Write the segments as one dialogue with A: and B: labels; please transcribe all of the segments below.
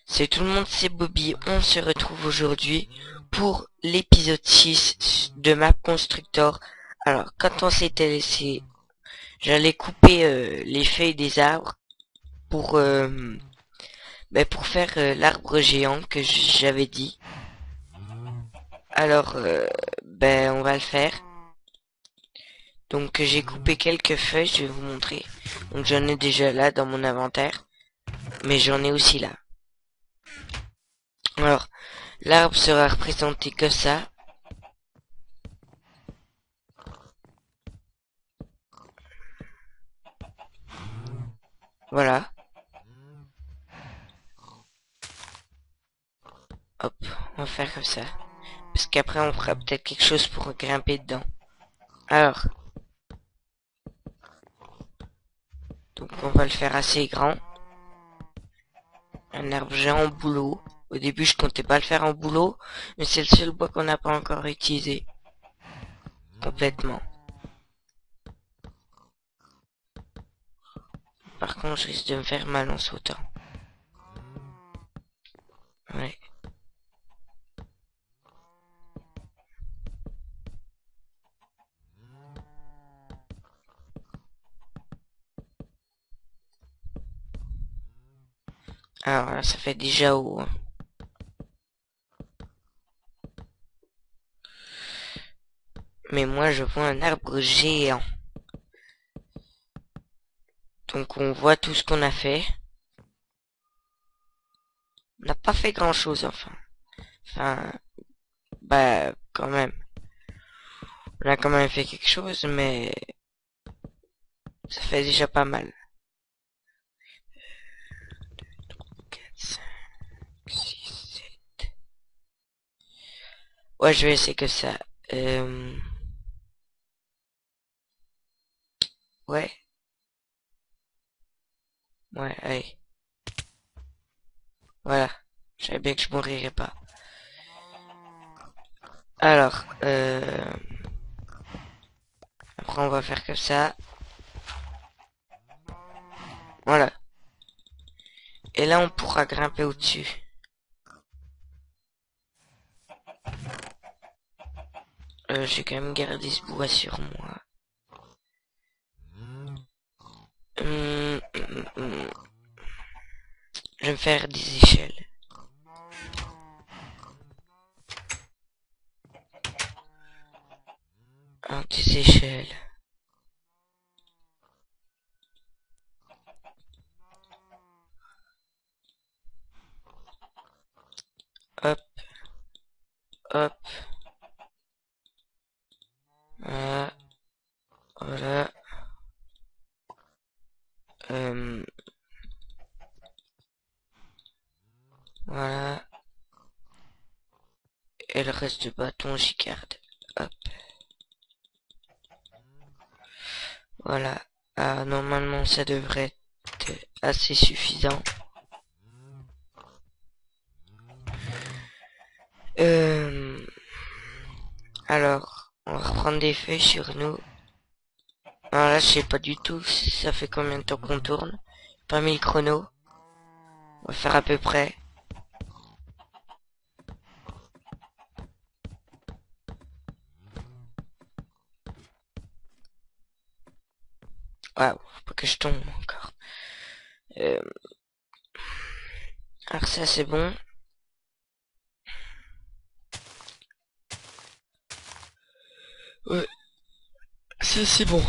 A: C'est tout le monde, c'est Bobby. On se retrouve aujourd'hui pour l'épisode 6 de Map Constructor. Alors, quand on s'était laissé, j'allais couper les feuilles des arbres pour, pour faire l'arbre géant que j'avais dit. Alors, on va le faire. Donc, j'ai coupé quelques feuilles, je vais vous montrer. Donc, j'en ai déjà là dans mon inventaire, mais j'en ai aussi là. Alors, l'arbre sera représenté comme ça. Voilà. Hop, on va faire comme ça. Parce qu'après, on fera peut-être quelque chose pour grimper dedans. Alors, donc on va le faire assez grand. Un arbre géant en bouleau. Au début, je comptais pas le faire en bouleau, mais c'est le seul bois qu'on n'a pas encore utilisé. Complètement. Par contre, je risque de me faire mal en sautant. Ouais. Alors là, ça fait déjà haut, hein. Mais moi, je vois un arbre géant. Donc on voit tout ce qu'on a fait. On n'a pas fait grand chose, enfin. Enfin, quand même. On a quand même fait quelque chose, mais ça fait déjà pas mal. 4, 5, 6, 7. Ouais, je vais essayer que ça. Euh... Ouais. Ouais, allez. Voilà. Je savais bien que je mourrais pas. Alors, après on va faire comme ça. Voilà. Et là on pourra grimper au-dessus. J'ai quand même gardé ce bois sur moi. Je vais me faire des échelles. Des échelles. Hop, hop. Voilà. Voilà. Euh, voilà. Et le reste du bâton, j'y garde. Hop. Voilà. Ah, normalement, ça devrait être assez suffisant. Euh, alors, on va reprendre des feuilles sur nous. Alors là, je sais pas du tout si ça fait combien de temps qu'on tourne. Pas mis le chrono. On va faire à peu près. Waouh, faut pas que je tombe encore. Euh, alors ça, c'est bon. Ouais, ça c'est bon.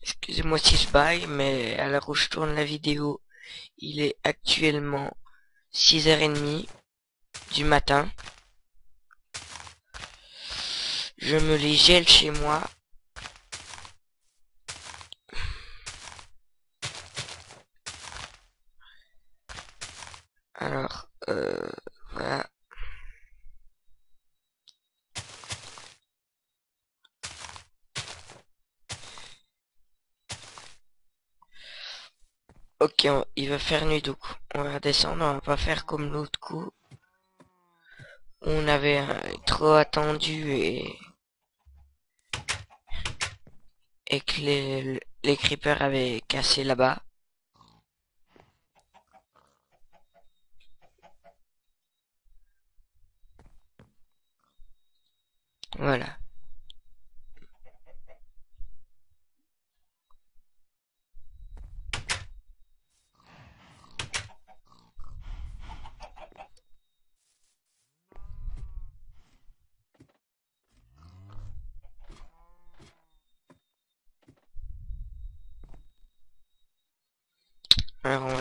A: Excusez-moi si je baille, mais à l'heure où je tourne la vidéo, il est actuellement 6h30 du matin. Je me les gèle chez moi. Alors, voilà. Ok, il va faire nuit, donc on va descendre, on va pas faire comme l'autre coup. On avait trop attendu et que les creepers avaient cassé là-bas.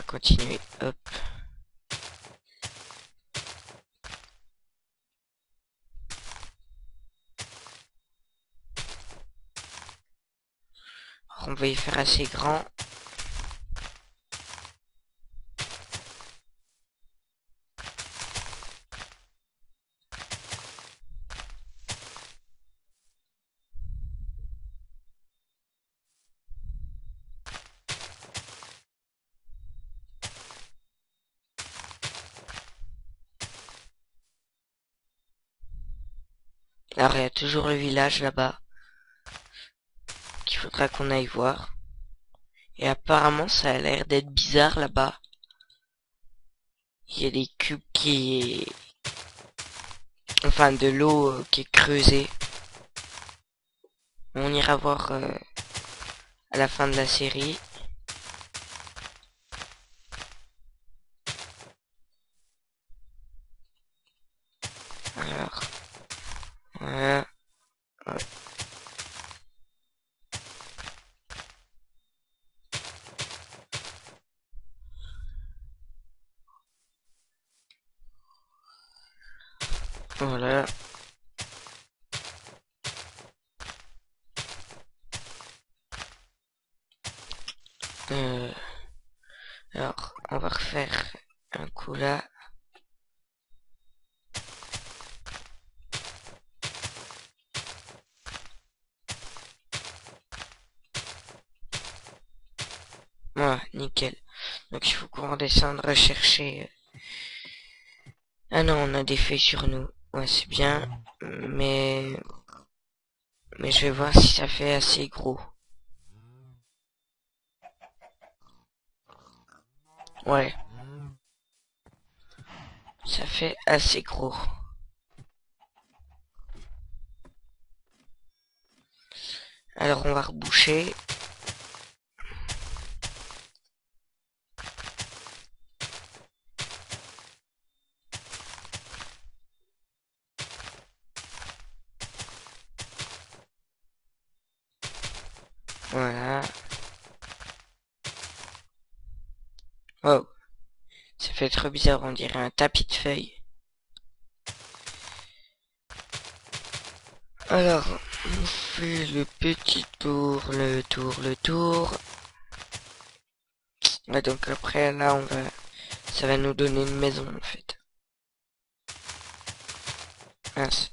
A: continuer. Hop. Alors, on va y faire assez grand. Alors il y a toujours le village là-bas qu'il faudra qu'on aille voir. Et apparemment ça a l'air d'être bizarre là-bas. Il y a des cubes qui... Enfin de l'eau qui est creusée. On ira voir à la fin de la série. Alors... Voilà. Ouais. Voilà. Euh, alors, on va refaire un coup là. Voilà, nickel. Donc il faut qu'on redescende rechercher. Ah non, on a des feuilles sur nous. Ouais, c'est bien. Mais... Mais je vais voir si ça fait assez gros. Ouais. Ça fait assez gros. Alors on va reboucher. Voilà. Oh. Ça fait trop bizarre, on dirait un tapis de feuilles. Alors, on fait le petit tour, le tour, le tour. Ouais, donc après, là, on va... Ça va nous donner une maison, en fait. Mince.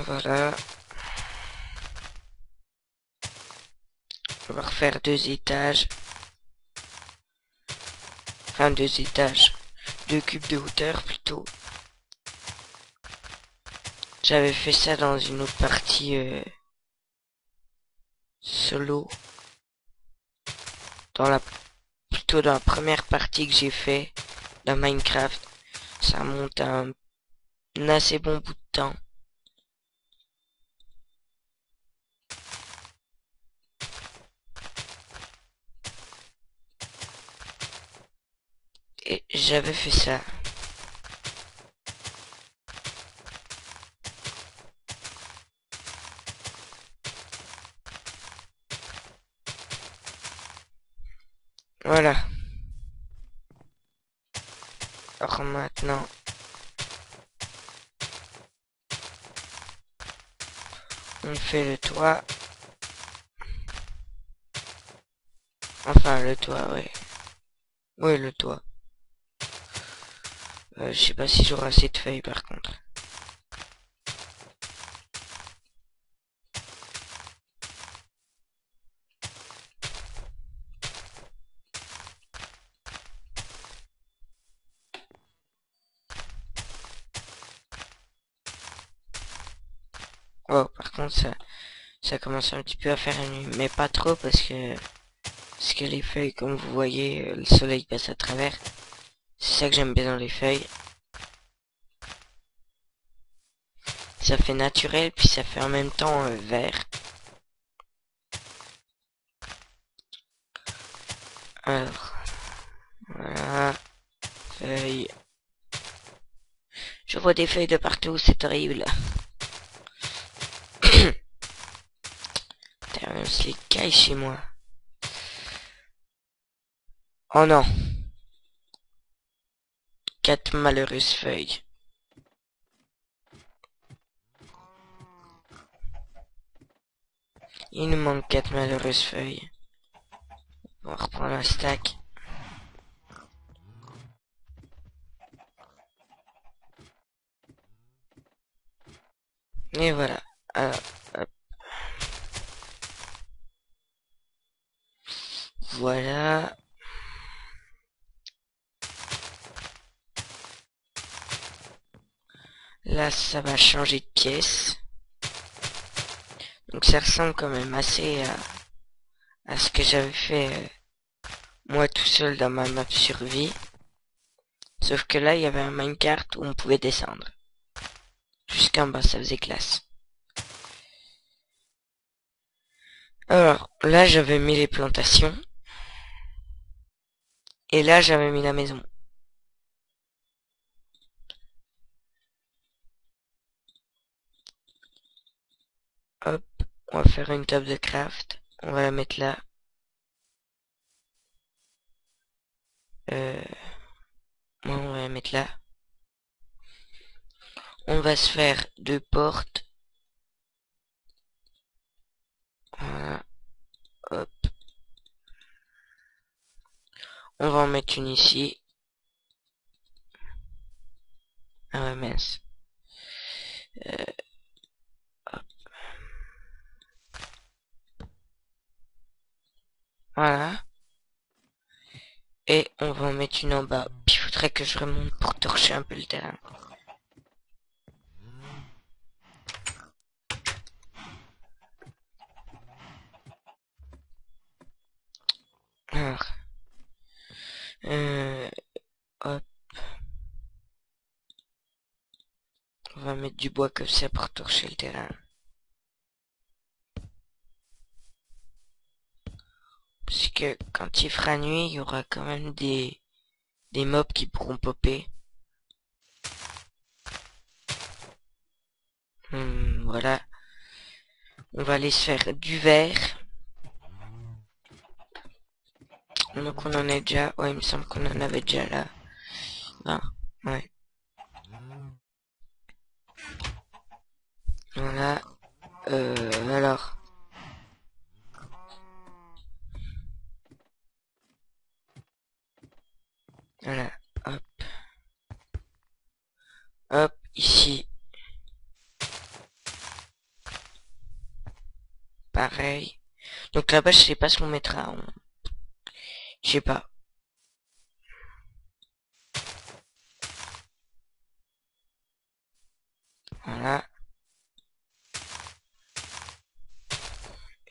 A: Voilà. On va refaire 2 étages. Enfin, 2 étages. 2 cubes de hauteur, plutôt. J'avais fait ça dans une autre partie solo. Plutôt dans la première partie que j'ai fait dans Minecraft. Ça monte un assez bon bout de temps. Et j'avais fait ça. Voilà. Alors maintenant, on fait le toit. Enfin, le toit, ouais. Ouais, le toit. Je sais pas si j'aurai assez de feuilles par contre. Oh, par contre, ça commence un petit peu à faire nuit. Mais pas trop parce que les feuilles, comme vous voyez, le soleil passe à travers. C'est ça que j'aime bien dans les feuilles. Ça fait naturel, puis ça fait en même temps vert. Alors, voilà. Feuilles. Je vois des feuilles de partout, c'est horrible. c'est caille chez moi. Oh non. 4 malheureuses feuilles. Il nous manque 4 malheureuses feuilles. On va reprendre un stack. Et voilà. Alors, hop. Voilà. Là, ça va changer de pièce. Donc ça ressemble quand même assez à ce que j'avais fait moi tout seul dans ma map survie. Sauf que là, il y avait un minecart où on pouvait descendre. Jusqu'en bas, ça faisait classe. Alors, là, j'avais mis les plantations. Et là, j'avais mis la maison. Hop, on va faire une table de craft. On va la mettre là. Moi, on va la mettre là. On va se faire 2 portes. Voilà. Hop. On va en mettre une ici. Ah ouais, mince. Hop. Voilà. Et on va en mettre une en bas. Puis il faudrait que je remonte pour torcher un peu le terrain. Alors. Hop. On va mettre du bois comme ça pour torcher le terrain. Parce que quand il fera nuit, il y aura quand même des mobs qui pourront popper. Voilà. On va aller se faire du verre. Donc on en a déjà. Ouais, il me semble qu'on en avait déjà là. Ah, ouais. Voilà. Alors. Voilà. Hop. Hop. Ici. Pareil. Donc là-bas, je sais pas ce qu'on mettra. Je sais pas. Voilà.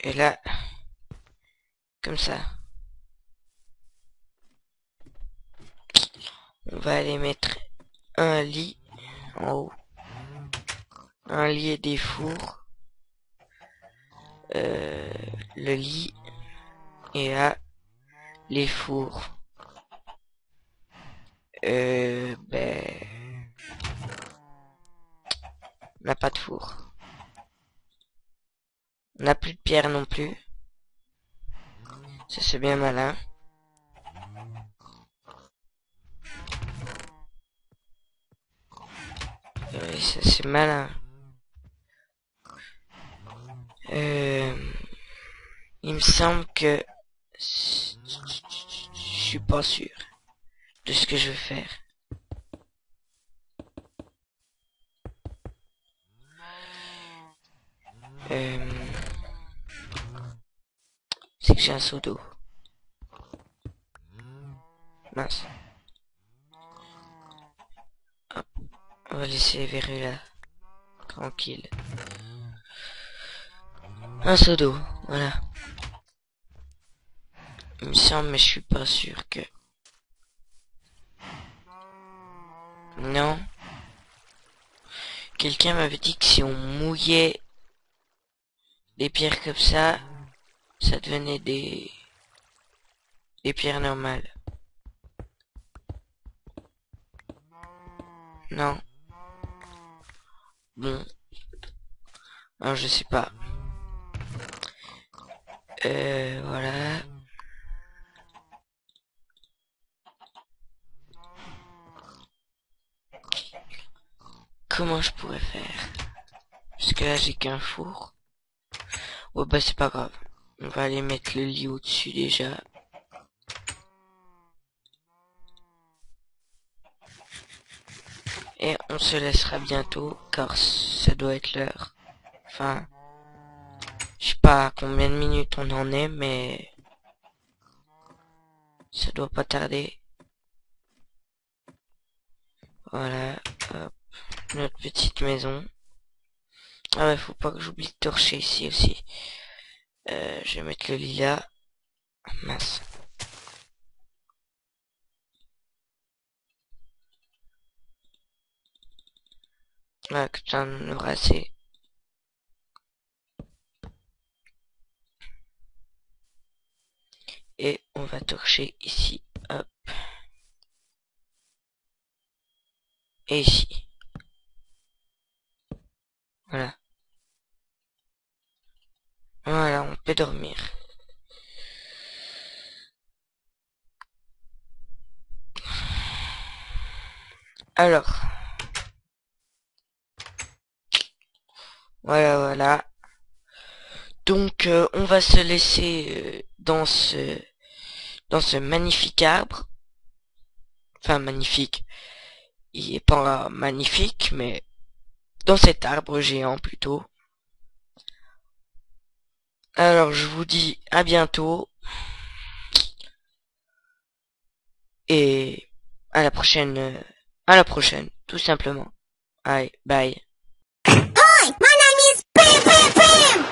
A: Et là, comme ça. On va aller mettre un lit en haut. Un lit et des fours. Le lit. Et là, les fours. Ben... On n'a pas de four. On n'a plus de pierre non plus. Ça c'est bien malin. Ça c'est malin. Il me semble que... Je suis pas sûr de ce que je vais faire. C'est que j'ai un seau d'eau. Mince. Hop. On va laisser les verrues là. Tranquille. Un seau d'eau. Voilà. Il me semble, mais je suis pas sûr que... Non. Quelqu'un m'avait dit que si on mouillait des pierres comme ça devenait des pierres normales. Non. Bon. Alors je sais pas. Voilà. Comment je pourrais faire? Parce que là j'ai qu'un four. Ouais bah c'est pas grave. On va aller mettre le lit au-dessus déjà. Et on se laissera bientôt car ça doit être l'heure. Enfin, je sais pas combien de minutes on en est, mais ça doit pas tarder. Voilà, hop, notre petite maison. Ah ouais, faut pas que j'oublie de torcher ici aussi. Je vais mettre le lit là. Mince. Voilà, que ça en aura assez. Et on va torcher ici. Hop. Et ici. Voilà. Voilà, on peut dormir. Alors. Voilà, voilà. Donc, on va se laisser dans ce magnifique arbre. Enfin, magnifique. Il est pas magnifique, mais dans cet arbre géant plutôt. Alors, je vous dis à bientôt. Et à la prochaine, tout simplement. Allez, bye.
B: Hi, my name is Bam Bam Bam!